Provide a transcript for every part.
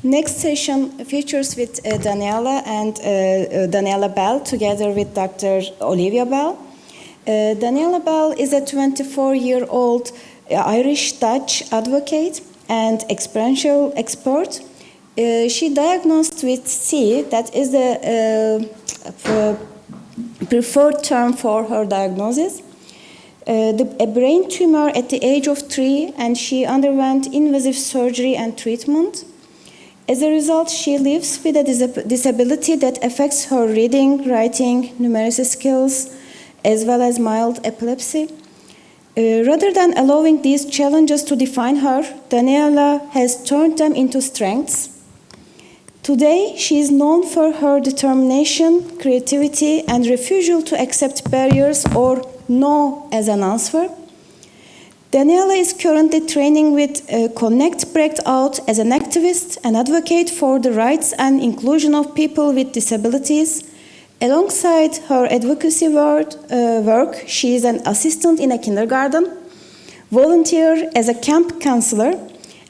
Next session features with Daniela and Daniela Bell together with Dr. Olivia Bell. Daniela Bell is a 24-year-old Irish-Dutch advocate and experiential expert. She diagnosed with C, that is the preferred term for her diagnosis. A brain tumor at the age of 3, and she underwent invasive surgery and treatment. As a result, she lives with a disability that affects her reading, writing, numeracy skills, as well as mild epilepsy. Rather than allowing these challenges to define her, Daniela has turned them into strengths. Today, she is known for her determination, creativity, and refusal to accept barriers or no as an answer. Daniela is currently training with Connect Breakout as an activist and advocate for the rights and inclusion of people with disabilities. Alongside her advocacy work, she is an assistant in a kindergarten, volunteer as a camp counselor,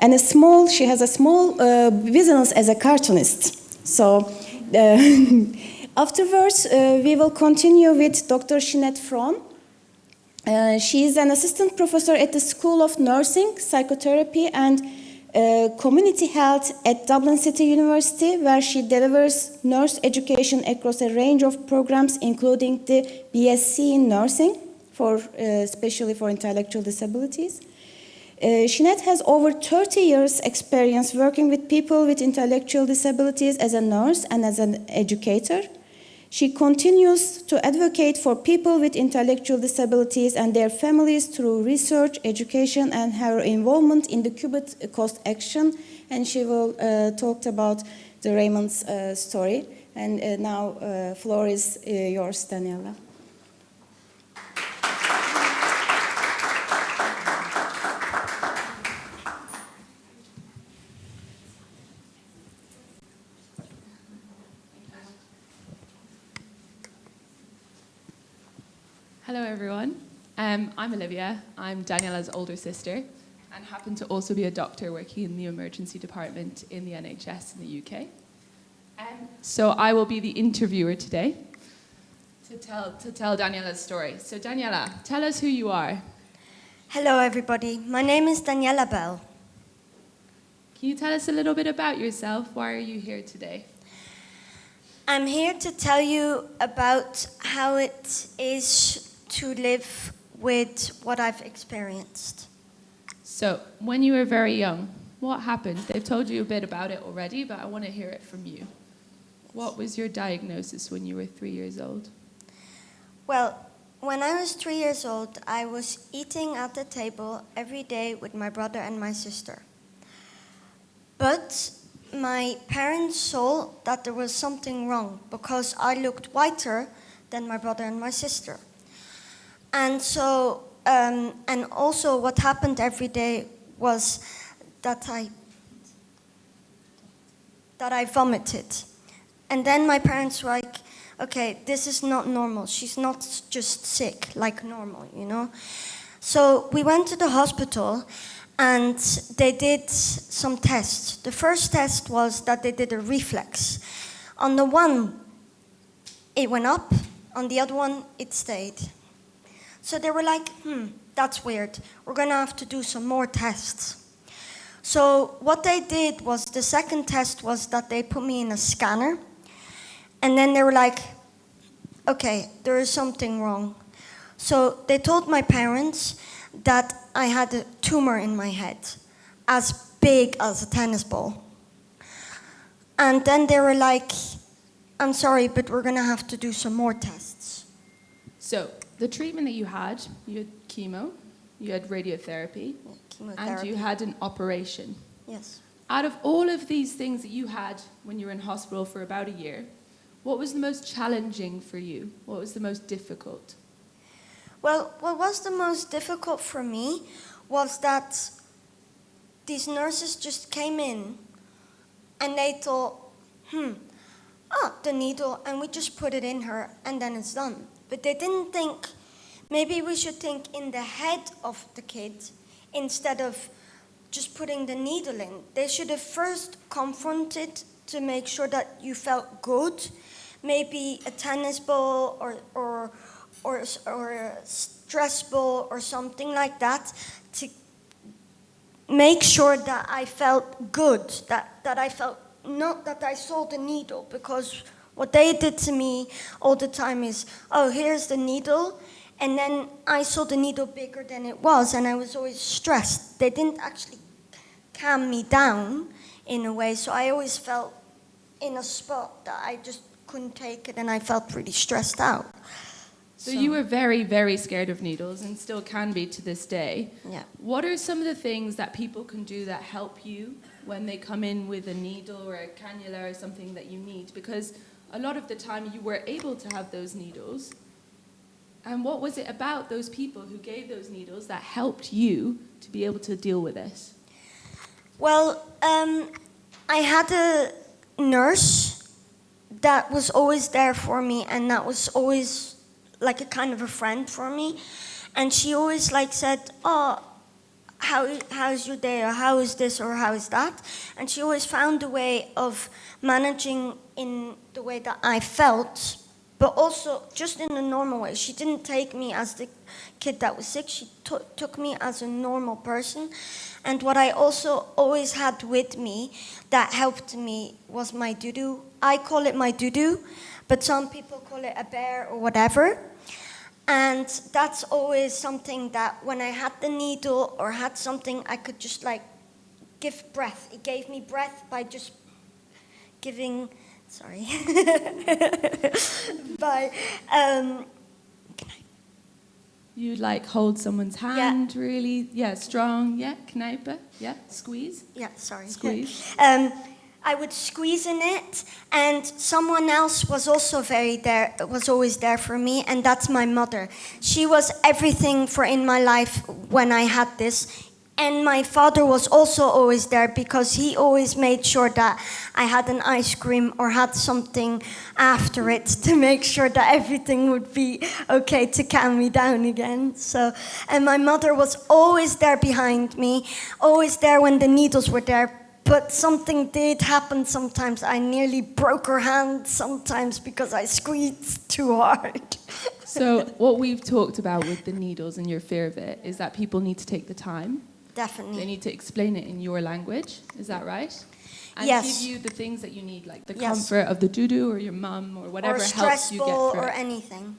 and she has a small business as a cartoonist. So afterwards, we will continue with Dr. Sinead Foran. She is an assistant professor at the School of Nursing, Psychotherapy, and Community Health at Dublin City University, where she delivers nurse education across a range of programs, including the BSc in Nursing, especially for intellectual disabilities. Sinead has over 30 years experience working with people with intellectual disabilities as a nurse and as an educator. She continues to advocate for people with intellectual disabilities and their families through research, education, and her involvement in the Cubit Coast Action. And she will talk about the Raymond's story. And now, floor is yours, Daniela. Hello everyone, I'm Olivia. I'm Daniela's older sister and happen to also be a doctor working in the emergency department in the NHS in the UK. So I will be the interviewer today to tell Daniela's story. So Daniela, tell us who you are. Hello everybody, my name is Daniela Bell. Can you tell us a little bit about yourself? Why are you here today? I'm here to tell you about how it is to live with what I've experienced. So, when you were very young, what happened? They've told you a bit about it already, but I want to hear it from you. What was your diagnosis when you were 3 years old? Well, when I was 3 years old, I was eating at the table every day with my brother and my sister. But my parents saw that there was something wrong because I looked whiter than my brother and my sister. And so, and also what happened every day was that I vomited. And then my parents were like, okay, this is not normal. She's not just sick like normal, you know? So we went to the hospital and they did some tests. The first test was that they did a reflex. On the one, it went up. On the other one, it stayed. So they were like, that's weird. We're gonna have to do some more tests. So what they did was, the second test was that they put me in a scanner. And then they were like, okay, there is something wrong. So they told my parents that I had a tumor in my head, as big as a tennis ball. And then they were like, I'm sorry, but we're gonna have to do some more tests. So, the treatment that you had chemo, you had radiotherapy, and you had an operation. Yes. Out of all of these things that you had when you were in hospital for about a year, what was the most challenging for you? What was the most difficult? Well, what was the most difficult for me was that these nurses just came in and they thought, the needle, and we just put it in her and then it's done. But they didn't think, maybe we should think in the head of the kid instead of just putting the needle in. They should have first confronted to make sure that you felt good. Maybe a tennis ball or a stress ball or something like that, to make sure that I felt good, that I felt, not that I saw the needle, because what they did to me all the time is, oh, here's the needle, and then I saw the needle bigger than it was, and I was always stressed. They didn't actually calm me down in a way, so I always felt in a spot that I just couldn't take it, and I felt really stressed out. So you were very, very scared of needles and still can be to this day. Yeah. What are some of the things that people can do that help you when they come in with a needle or a cannula or something that you need? Because a lot of the time you were able to have those needles. And what was it about those people who gave those needles that helped you to be able to deal with this? Well, I had a nurse that was always there for me, and that was always like a kind of a friend for me. And she always like said, oh, how's your day, or how is this, or how is that? And she always found a way of managing in the way that I felt, but also just in a normal way. She didn't take me as the kid that was sick. She took me as a normal person. And what I also always had with me that helped me was my doo-doo. I call it my doo-doo, but some people call it a bear or whatever. And that's always something that when I had the needle or had something, I could just like give breath. It gave me breath by just giving, sorry, by, You like hold someone's hand really, strong, knijpen, squeeze. Yeah, sorry. Squeeze. I would squeeze in it, and someone else was also was always there for me, and that's my mother. She was everything in my life when I had this. And my father was also always there, because he always made sure that I had an ice cream or had something after it to make sure that everything would be okay, to calm me down again. So, and my mother was always there behind me, always there when the needles were there. But something did happen sometimes. I nearly broke her hand sometimes because I squeezed too hard. So what we've talked about with the needles and your fear of it is that people need to take the time. Definitely. They need to explain it in your language. Is that right? And yes. give you the things that you need, like the yes. comfort of the doo-doo or your mum or whatever helps you get through or it. anything.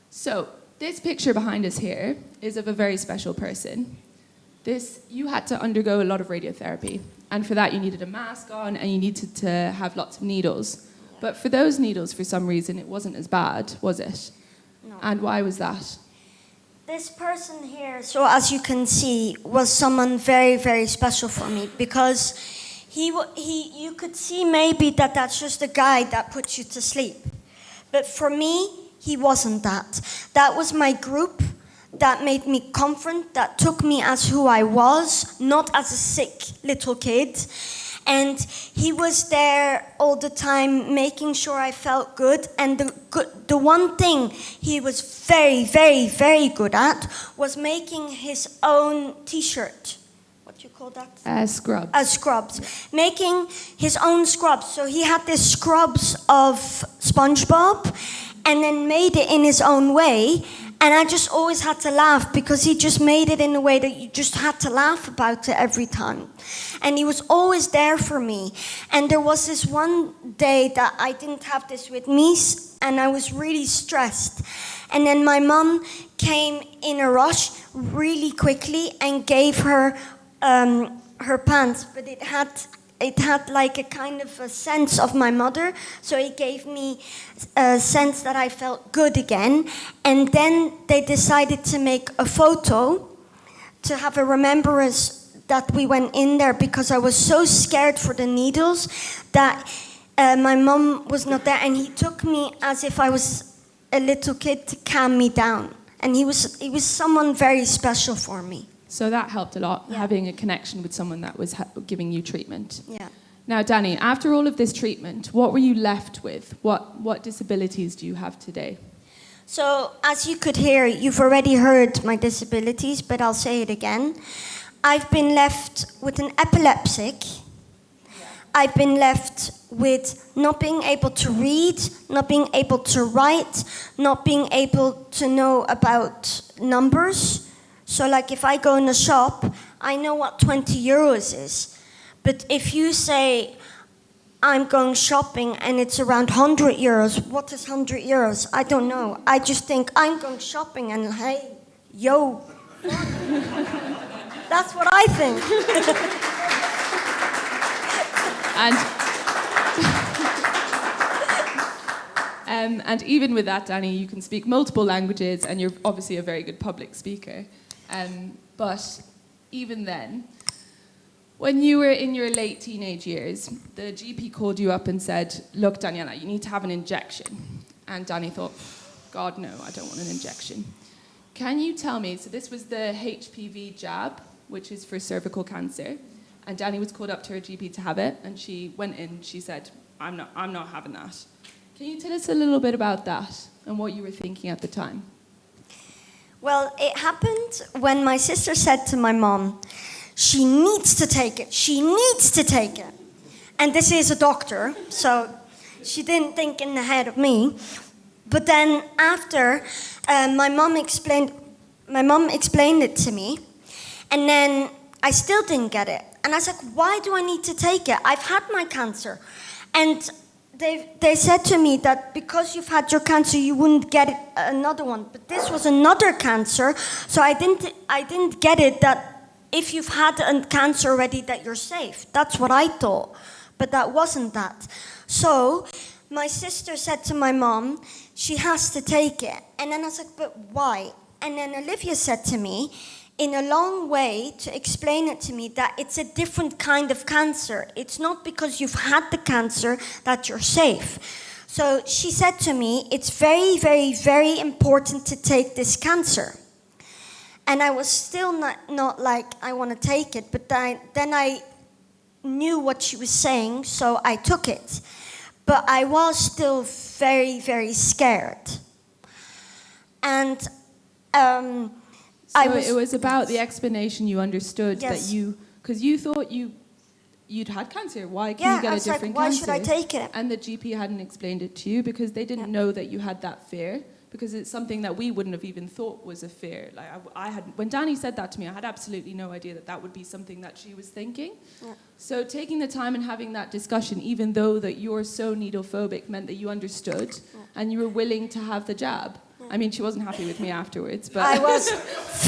So this picture behind us here is of a very special person. You had to undergo a lot of radiotherapy. And for that, you needed a mask on and you needed to have lots of needles. But for those needles, for some reason, it wasn't as bad, was it? No. And why was that? This person here, so as you can see, was someone very, very special for me, because you could see maybe that that's just a guy that puts you to sleep. But for me, he wasn't that. That was my group that made me confident, that took me as who I was, not as a sick little kid. And he was there all the time, making sure I felt good. And the one thing he was very, very, very good at was making his own T-shirt. What do you call that? Scrubs. Scrubs. Making his own scrubs. So he had this scrubs of SpongeBob, and then made it in his own way. And I just always had to laugh, because he just made it in a way that you just had to laugh about it every time. And he was always there for me. And there was this one day that I didn't have this with me, and I was really stressed. And then my mom came in a rush really quickly and gave her her pants, but it had like a kind of a sense of my mother, so it gave me a sense that I felt good again. And then they decided to make a photo to have a remembrance that we went in there, because I was so scared for the needles that my mom was not there, and he took me as if I was a little kid to calm me down. And he was someone very special for me. So that helped a lot, Yeah. having a connection with someone that was giving you treatment. Yeah. Now, Danny, after all of this treatment, what were you left with? What disabilities do you have today? So, as you could hear, you've already heard my disabilities, but I'll say it again. I've been left with an epileptic. I've been left with not being able to read, not being able to write, not being able to know about numbers. So like if I go in a shop, I know what 20 euros is. But if you say, I'm going shopping and it's around 100 euros, what is 100 euros? I don't know. I just think I'm going shopping and hey, yo. That's what I think. And even with that, Danny, you can speak multiple languages, and you're obviously a very good public speaker. But even then, when you were in your late teenage years, the GP called you up and said, look, Daniela, you need to have an injection. And Danny thought, God, no, I don't want an injection. Can you tell me, so this was the HPV jab, which is for cervical cancer, and Danny was called up to her GP to have it, and she went in, she said, I'm not having that. Can you tell us a little bit about that and what you were thinking at the time? Well, it happened when my sister said to my mom, she needs to take it, she needs to take it. And this is a doctor, so she didn't think in the head of me. But then after, my mom explained it to me, and then I still didn't get it. And I was like, why do I need to take it? I've had my cancer. And they said to me that because you've had your cancer, you wouldn't get it, another one. But this was another cancer, so I didn't get it that if you've had a cancer already that you're safe. That's what I thought, but that wasn't that. So my sister said to my mom, she has to take it. And then I was like, but why? And then Olivia said to me, in a long way, to explain it to me, that it's a different kind of cancer. It's not because you've had the cancer that you're safe. So she said to me, it's very, very, very important to take this cancer. And I was still not like, I want to take it, but then I knew what she was saying, so I took it. But I was still very, very scared. And it was about the explanation you understood, yes. that you, because you thought you'd had cancer. Why can you get a different why cancer? Should I take it? And the GP hadn't explained it to you because they didn't know that you had that fear. Because it's something that we wouldn't have even thought was a fear. Like I had, when Danny said that to me, I had absolutely no idea that that would be something that she was thinking. Yeah. So taking the time and having that discussion, even though that you're so needle phobic, meant that you understood and you were willing to have the jab. I mean, she wasn't happy with me afterwards, but I was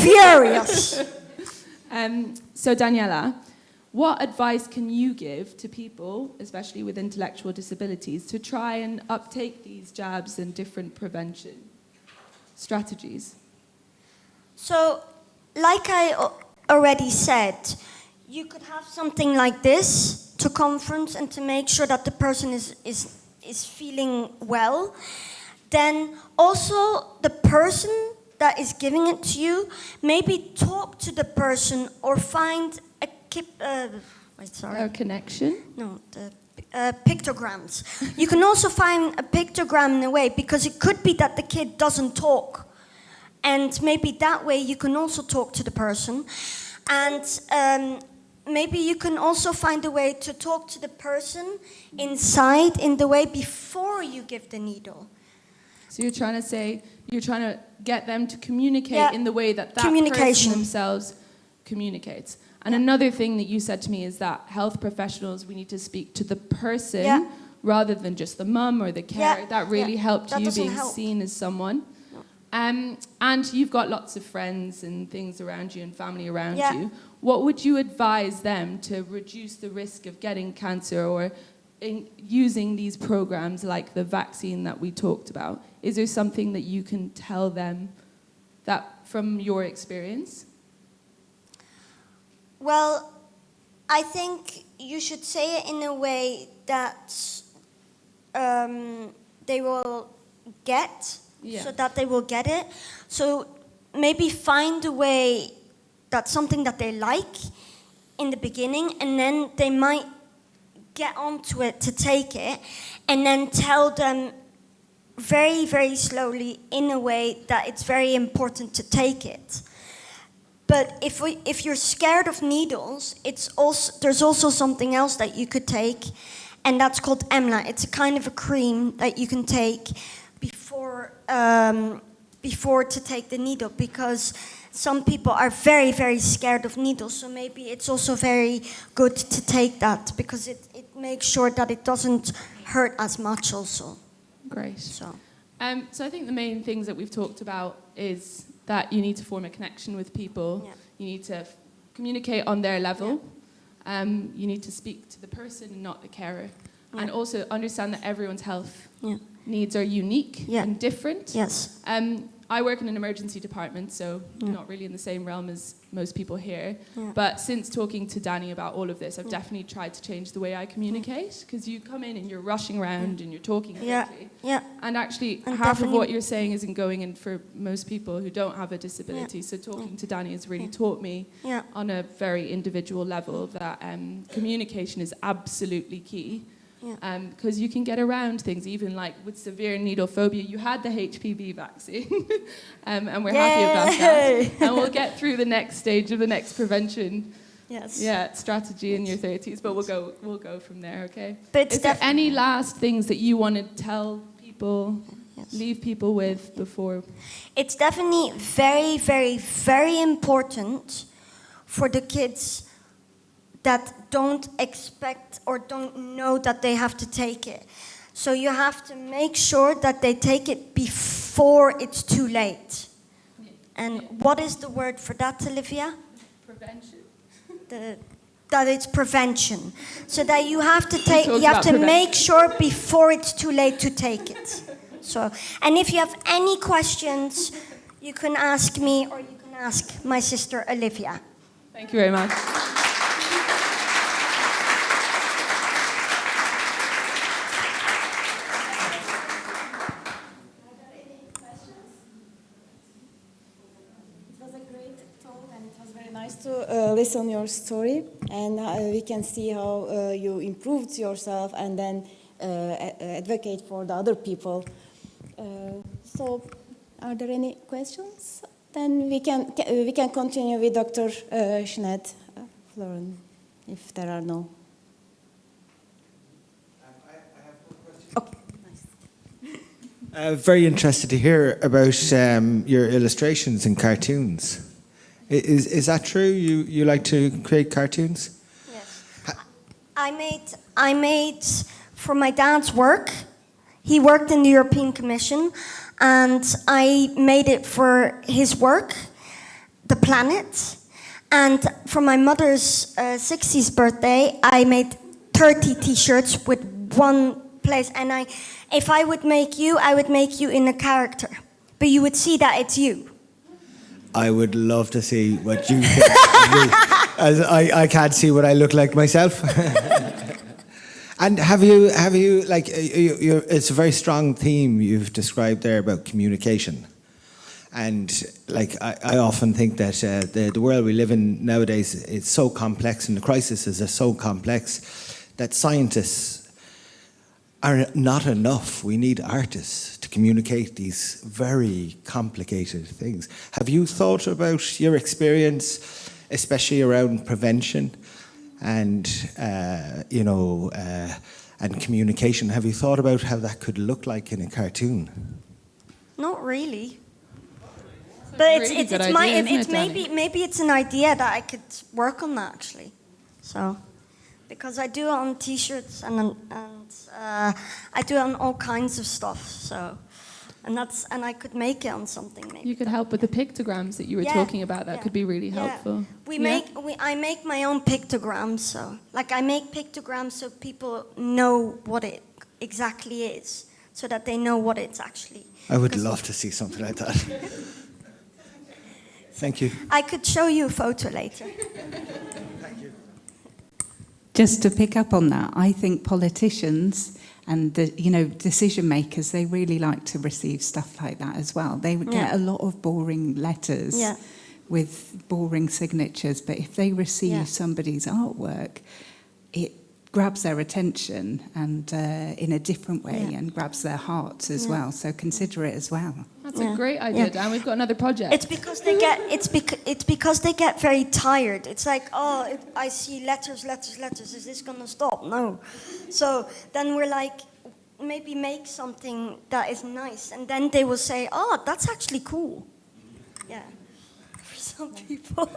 furious. So Daniela, what advice can you give to people, especially with intellectual disabilities, to try and uptake these jabs and different prevention strategies? So, like I already said, you could have something like this to conference and to make sure that the person is feeling well. Then also the person that is giving it to you, maybe talk to the person or find a connection? No, the pictograms. You can also find a pictogram in a way, because it could be that the kid doesn't talk. And maybe that way you can also talk to the person. And maybe you can also find a way to talk to the person inside in the way before you give the needle. So you're trying to get them to communicate in the way that person themselves communicates. And another thing that you said to me is that health professionals, we need to speak to the person rather than just the mum or the carer. That really helped you being seen as someone. No. And you've got lots of friends and things around you and family around you. What would you advise them to reduce the risk of getting cancer or using these programs like the vaccine that we talked about? Is there something that you can tell them that from your experience? Well, I think you should say it in a way that they will get, so that they will get it. So maybe find a way that's something that they like in the beginning, and then they might get onto it to take it, and then tell them very, very slowly in a way that it's very important to take it. But if you're scared of needles, there's also something else that you could take, and that's called emla. It's a kind of a cream that you can take before to take the needle, because some people are very, very scared of needles. So maybe it's also very good to take that, because it makes sure that it doesn't hurt as much also. Great. So I think the main things that we've talked about is that you need to form a connection with people. Yeah. You need to communicate on their level. You need to speak to the person and not the carer. Yeah. And also understand that everyone's health yeah. needs are unique Yeah. and different. Yes. I work in an emergency department, so Yeah. not really in the same realm as most people here. Yeah. But since talking to Danny about all of this, I've definitely tried to change the way I communicate, because you come in and you're rushing around and you're talking Yeah. quickly. Yeah. And actually, And half of definitely- what you're saying isn't going in for most people who don't have a disability. Yeah. So talking to Danny has really taught me Yeah. on a very individual level that communication is absolutely key. Because you can get around things, even like with severe needle phobia. You had the HPV vaccine, and we're happy about that. And we'll get through the next stage of the next prevention strategy in your 30s, but we'll go from there, okay? But it's Is there any last things that you want to tell people, leave people with before? It's definitely very, very, very important for the kids that don't expect or don't know that they have to take it. So you have to make sure that they take it before it's too late. And what is the word for that, Olivia? Prevention. That it's prevention. So that you have to take, talked you have about to prevention. make sure before it's too late to take it. So, and if you have any questions, you can ask me or you can ask my sister Olivia. Thank you very much. It was a great talk, and it was very nice to listen your story, and we can see how you improved yourself and then advocate for the other people. So, are there any questions? Then we can continue with Dr. Sinead, Foran, if there are no. I have one question. Very interested to hear about your illustrations and cartoons. Is that true? You like to create cartoons? Yes. I made for my dad's work. He worked in the European Commission, and I made it for his work, the planet. And for my mother's 60th birthday, I made 30 T-shirts with one place. And if I would make you, I would make you in a character, but you would see that it's you. I would love to see what you think of me, as I can't see what I look like myself. And have you like it's a very strong theme you've described there about communication, and like I often think that the world we live in nowadays is so complex, and the crises are so complex that scientists are not enough. We need artists to communicate these very complicated things. Have you thought about your experience, especially around prevention and and communication? Have you thought about how that could look like in a cartoon? Not really. But really good idea, isn't it, maybe it's an idea that I could work on that actually. So, because I do it on T-shirts and I do it on all kinds of stuff. So, and I could make it on something maybe. You could help with the pictograms that you were talking about. That could be really helpful. I make my own pictograms. So, like I make pictograms so people know what it exactly is, so that they know what it's actually. I would love to see something like that. Thank you. I could show you a photo later. Thank you. Just to pick up on that, I think politicians and decision makers, they really like to receive stuff like that as well. They would get a lot of boring letters with boring signatures, but if they receive somebody's artwork, it grabs their attention and in a different way and grabs their hearts as well. So consider it as well. That's a great idea, Dan. We've got another project. It's because they get it's because they get very tired. It's like, oh, I see letters. Is this gonna stop? No. So then we're like, maybe make something that is nice, and then they will say, oh, that's actually cool. Yeah, for some people.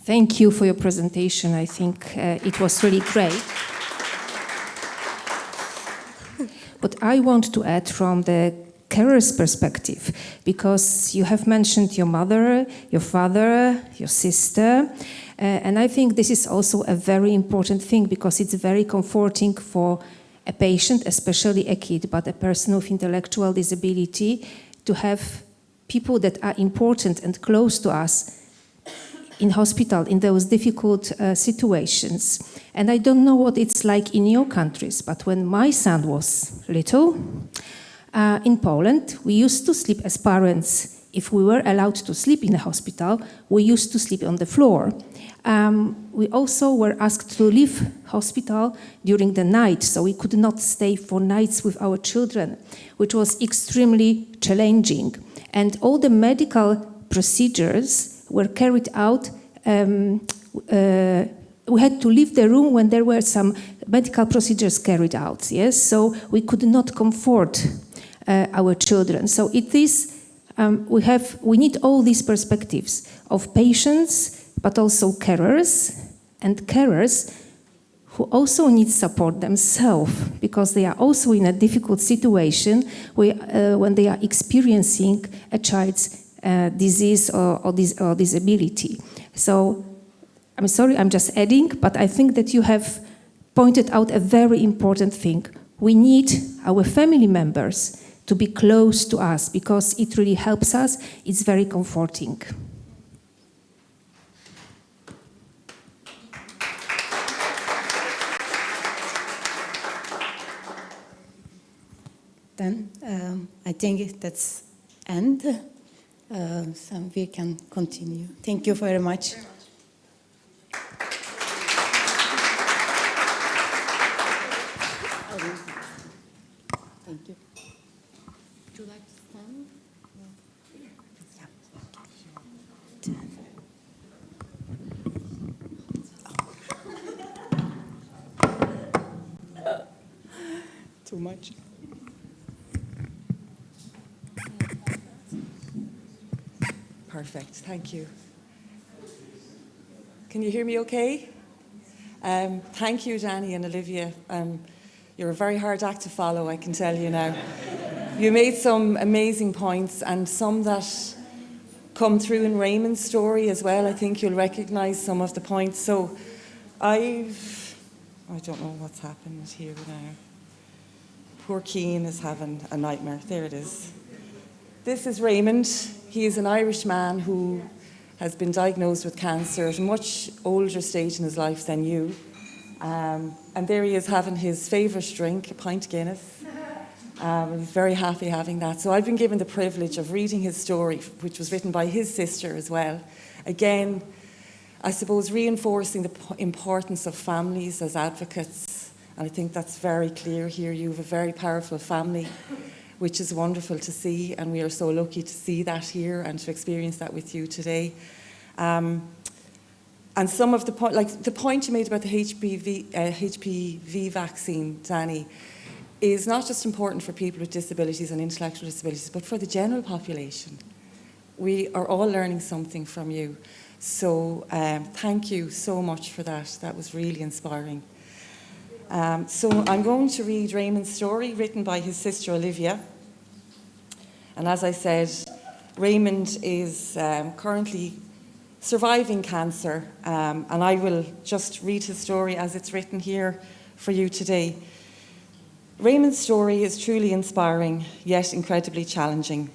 Thank you for your presentation. I think it was really great. But I want to add from the carer's perspective, because you have mentioned your mother, your father, your sister, and I think this is also a very important thing, because it's very comforting for a patient, especially a kid, but a person with intellectual disability, to have people that are important and close to us in hospital in those difficult situations. And I don't know what it's like in your countries, but when my son was little, in Poland, we used to sleep as parents. If we were allowed to sleep in a hospital, we used to sleep on the floor. We also were asked to leave hospital during the night, so we could not stay for nights with our children, which was extremely challenging. And all the medical procedures were carried out. We had to leave the room when there were some medical procedures carried out. Yes, so we could not comfort our children. So it is we need all these perspectives of patients, but also carers, and carers who also need support themselves, because they are also in a difficult situation when they are experiencing a child's disease or disability. So I'm sorry, I'm just adding, but I think that you have pointed out a very important thing. We need our family members to be close to us, because it really helps us. It's very comforting. Then I think that's end. So we can continue. Thank you very much. Thank you. Would you like to stand? Yeah. Too much. Perfect, thank you. Can you hear me okay? Thank you, Danny and Olivia. You're a very hard act to follow, I can tell you now. You made some amazing points, and some that come through in Raymond's story as well. I think you'll recognise some of the points. So I don't know what's happened here now. Poor Keane is having a nightmare. There it is. This is Raymond. He is an Irish man who has been diagnosed with cancer at a much older stage in his life than you. And there he is having his favourite drink, a pint of Guinness. He's very happy having that. So I've been given the privilege of reading his story, which was written by his sister as well. Again, I suppose reinforcing the importance of families as advocates. And I think that's very clear here. You have a very powerful family, which is wonderful to see, and we are so lucky to see that here and to experience that with you today. And some of the point you made about the HPV vaccine, Danny, is not just important for people with disabilities and intellectual disabilities, but for the general population. We are all learning something from you. So thank you so much for that. That was really inspiring. So I'm going to read Raymond's story, written by his sister Olivia. And as I said, Raymond is currently surviving cancer, and I will just read his story as it's written here for you today. Raymond's story is truly inspiring, yet incredibly challenging.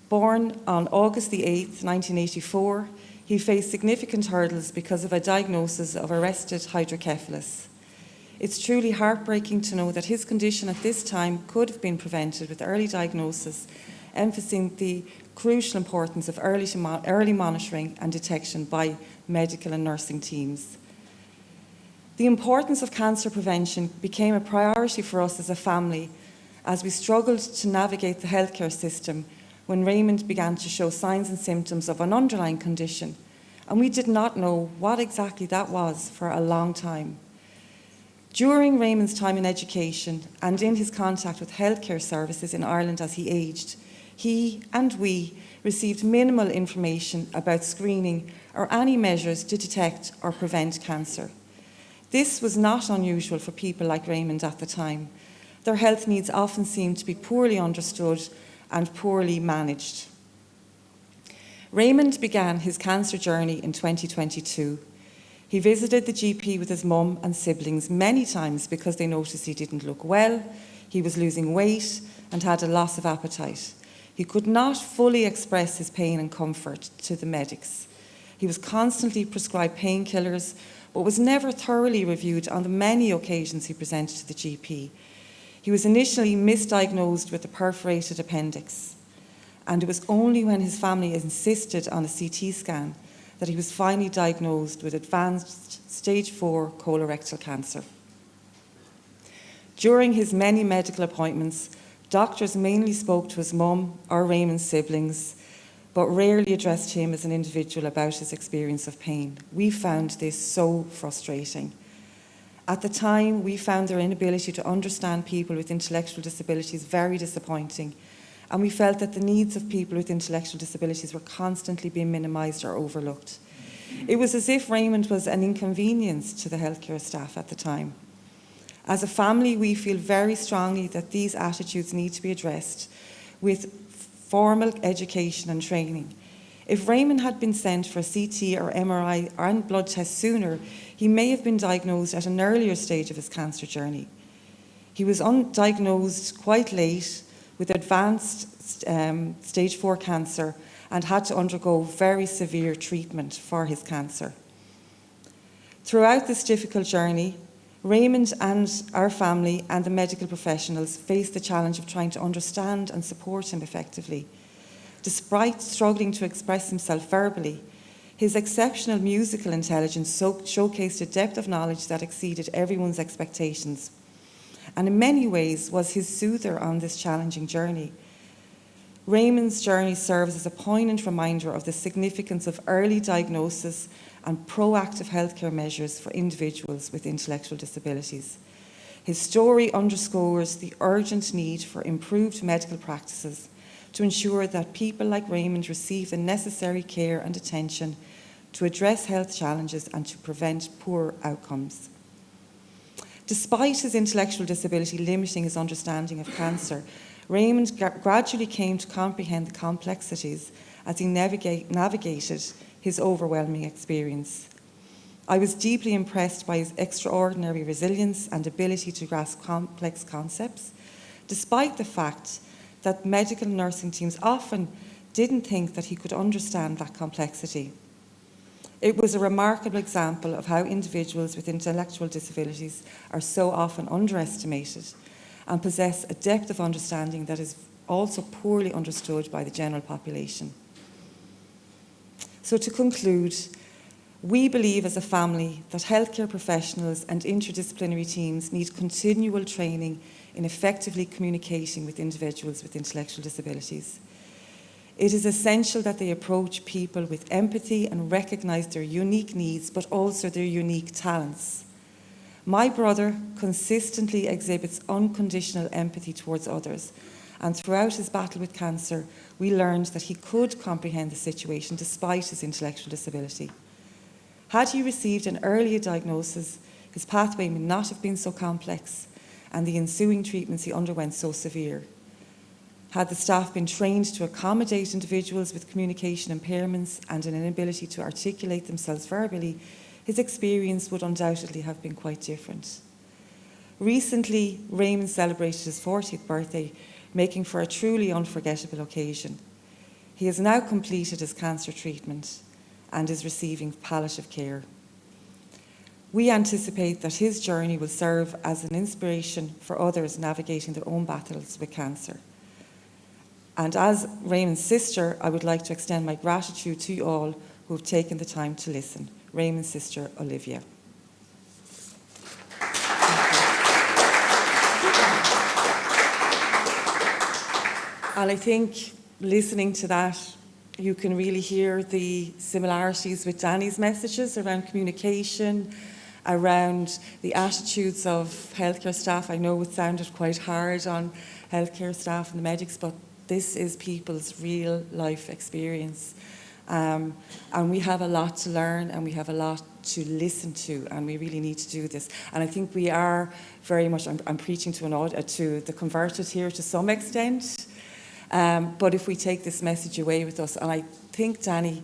Born on August the 8th, 1984, he faced significant hurdles because of a diagnosis of arrested hydrocephalus. It's truly heartbreaking to know that his condition at this time could have been prevented with early diagnosis emphasising the crucial importance of early monitoring and detection by medical and nursing teams. The importance of cancer prevention became a priority for us as a family as we struggled to navigate the healthcare system when Raymond began to show signs and symptoms of an underlying condition, and we did not know what exactly that was for a long time. During Raymond's time in education and in his contact with healthcare services in Ireland as he aged, he and we received minimal information about screening or any measures to detect or prevent cancer. This was not unusual for people like Raymond at the time. Their health needs often seemed to be poorly understood and poorly managed. Raymond began his cancer journey in 2022. He visited the GP with his mum and siblings many times because they noticed he didn't look well, he was losing weight and had a loss of appetite. He could not fully express his pain and comfort to the medics. He was constantly prescribed painkillers, but was never thoroughly reviewed on the many occasions he presented to the GP. He was initially misdiagnosed with a perforated appendix, and it was only when his family insisted on a CT scan that he was finally diagnosed with advanced stage 4 colorectal cancer. During his many medical appointments, doctors mainly spoke to his mum or Raymond's siblings, but rarely addressed him as an individual about his experience of pain. We found this so frustrating. At the time, we found their inability to understand people with intellectual disabilities very disappointing, and we felt that the needs of people with intellectual disabilities were constantly being minimised or overlooked. It was as if Raymond was an inconvenience to the healthcare staff at the time. As a family, we feel very strongly that these attitudes need to be addressed with formal education and training. If Raymond had been sent for a CT or MRI and blood test sooner, he may have been diagnosed at an earlier stage of his cancer journey. He was undiagnosed quite late with advanced stage 4 cancer and had to undergo very severe treatment for his cancer. Throughout this difficult journey, Raymond and our family and the medical professionals faced the challenge of trying to understand and support him effectively. Despite struggling to express himself verbally, his exceptional musical intelligence showcased a depth of knowledge that exceeded everyone's expectations, and in many ways was his soother on this challenging journey. Raymond's journey serves as a poignant reminder of the significance of early diagnosis and proactive healthcare measures for individuals with intellectual disabilities. His story underscores the urgent need for improved medical practices to ensure that people like Raymond receive the necessary care and attention to address health challenges and to prevent poor outcomes. Despite his intellectual disability limiting his understanding of cancer, Raymond gradually came to comprehend the complexities as he navigated his overwhelming experience. I was deeply impressed by his extraordinary resilience and ability to grasp complex concepts, despite the fact that medical nursing teams often didn't think that he could understand that complexity. It was a remarkable example of how individuals with intellectual disabilities are so often underestimated and possess a depth of understanding that is also poorly understood by the general population. So to conclude, we believe as a family that healthcare professionals and interdisciplinary teams need continual training in effectively communicating with individuals with intellectual disabilities. It is essential that they approach people with empathy and recognise their unique needs, but also their unique talents. My brother consistently exhibits unconditional empathy towards others, and throughout his battle with cancer, we learned that he could comprehend the situation despite his intellectual disability. Had he received an earlier diagnosis, his pathway may not have been so complex, and the ensuing treatments he underwent so severe. Had the staff been trained to accommodate individuals with communication impairments and an inability to articulate themselves verbally, his experience would undoubtedly have been quite different. Recently, Raymond celebrated his 40th birthday, making for a truly unforgettable occasion. He has now completed his cancer treatment and is receiving palliative care. We anticipate that his journey will serve as an inspiration for others navigating their own battles with cancer. And as Raymond's sister, I would like to extend my gratitude to you all who have taken the time to listen. Raymond's sister, Olivia. And I think listening to that, you can really hear the similarities with Danny's messages around communication, around the attitudes of healthcare staff. I know it sounded quite hard on healthcare staff and the medics, but this is people's real life experience. And we have a lot to learn and we have a lot to listen to, and we really need to do this. And I think we are very much, I'm preaching to the converted here to some extent. But if we take this message away with us, and I think, Danny,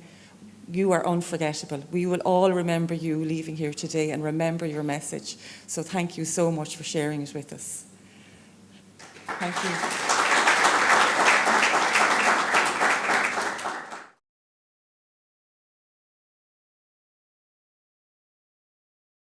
you are unforgettable. We will all remember you leaving here today and remember your message. So thank you so much for sharing it with us. Thank you.